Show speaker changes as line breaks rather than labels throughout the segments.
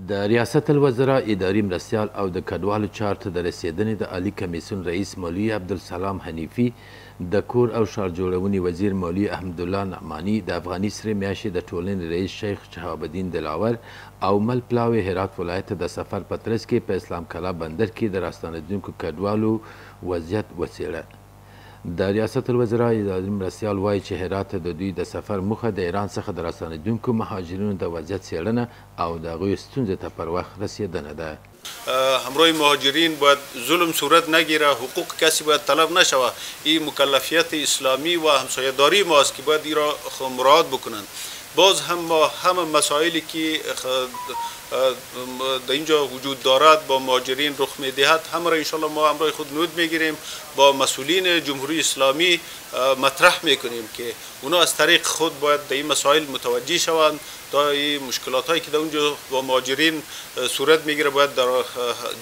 د ریاست الوزرا اداري مرستیال او د کډوالو چارو ته د رسیدنې د عالی کمیسیون رئیس مولوي عبدالسلام حنیفي د کور او ښار جوړونې وزیر مولوي احمدالله نعماني د افغاني سرې میاشتې د ټولنې رئیس شیخ شهاب الدین دلاور او مل پلاوي هرات ولایت ته د سفر په ترڅ کې په اسلام کلا بندر کې د راستنېدونکو کډوالو وضعیت وڅېړه. د ریاست الوزرا اداري مرستیال وایي چې هرات ته د دوی د سفر موخه د ایران څخه د راستنېدونکو مهاجرینو د وضعیت څېړنه او د هغوی ستونزې ته پر وخت رسیدنه ده.
همراه مهاجرین باید ظلم صورت نگیره، حقوق کسی باید طلب نشوه. این مکلفیت اسلامی و همسایه‌داری ماست که باید این را مراعات بکنند. باز هم ما همه مسائلی که در اینجا وجود دارد با مهاجرین رخ میدهد همه را انشالله ما همراه خود نود میگیریم، با مسئولین جمهوری اسلامی مطرح میکنیم که اونا از طریق خود باید در این مسائل متوجه شوند تا این مشکلات هایی که در اونجا با مهاجرین صورت میگیره باید در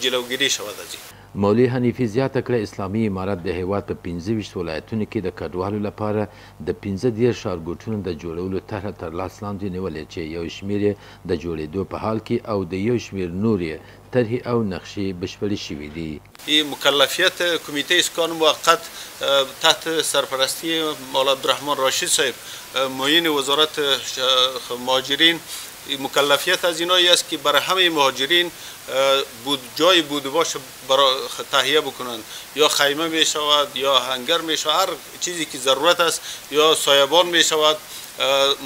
جلوگیری شود از این.
مولوي حنیفي زیاته کړه اسلامي امارت د هیواد په 25 ولایتونو کې د کډوالو لپاره د 15 ښارګوټونو د جوړولو طرحه تر لاس لاندې نیولې چې یو شمېر یې د جوړېدو په حال کې او د یو شمېر نور یې طرحې او نقشې بشپړې شوي دي.
این مکلفیت کمیته اسکان موقت تحت سرپرستی مولانا عبدالرحمن راشد صاحب معین وزارت مهاجرین مکلفیت از اینایی است که برای همه مهاجرین جای بود باش برای تهیه بکنند، یا خیمه می شود یا هنگر می شود، هر چیزی که ضرورت است، یا سایبان می شود.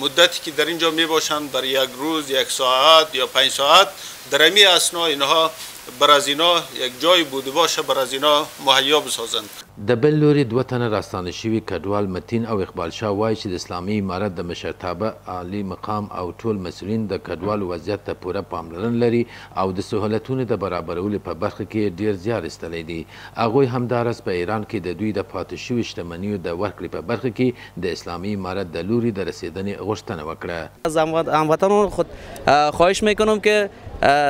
مدتی که در اینجا می باشند برای یک روز، یک ساعت یا 5 ساعت، در امی اسنا اینها بر از اینا یک جای بوده باشه بر از اینا مهیا بسازند.
د بل لوري دوه تنه راستانه شوي کډوال متین او اقبال شاه وایي چې د اسلامي امارت د مشرتابه عالی مقام او ټول مسؤلین د کډوالو وضعیت ته پوره پاملرنه لري او د سهولتونو د برابرولو په برخه کې ډیر زیار ایستلی دي. هغوی همداراز په ایران کې د دوی د پاتې شوي شتمنیو د ورکړې په برخه کې د اسلامي امارت د لوري د رسیدنې غوښتنه وکړه.
از هموطنان خود خواهش میکنم که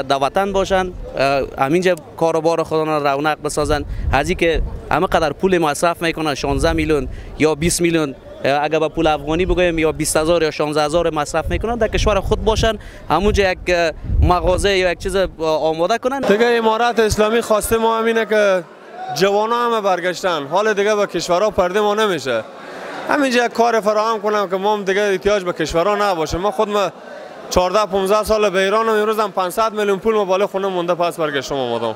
در وطن باشند، همینجا کاروبار خودشان را رونق بسازند. از اینکه همه قدر پول مصرف میکنن 16 میلیون یا 20 میلیون اگر با پول افغانی بگویم یا 20,000 یا 16,000 مصرف میکنن، در کشور خود باشن، همونجا یک مغازه یا یک چیز آماده کنن.
دیگه امارت اسلامی خواسته ما همینه که جوانا همه برگشتن، حال دیگه به کشورها پرده ما نمیشه. همینجا یک کار فراهم کنم که ما دیگه احتیاج به کشورها نباشه. ما خود 14-15 سال به ایران هم، امروز هم 500 میلیون پول ما بالای خونه مونده پس برگشتم آمدم.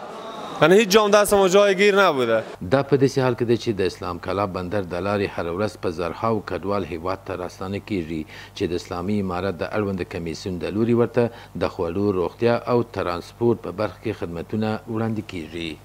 یعنی هیچ جام دست ما جای گیر نبوده.
دا په داسې حال کې دی چې د اسلام کلا بندر د لارې هره ورځ په زرهاو کډوال هیواد ته راستانه کیږي چې د اسلامي امارت د اړوند کمیسیون د لوري ورته د خوړو، روغتیا او ترانسپورت په برخه کې خدمتونه وړاندې کیږي.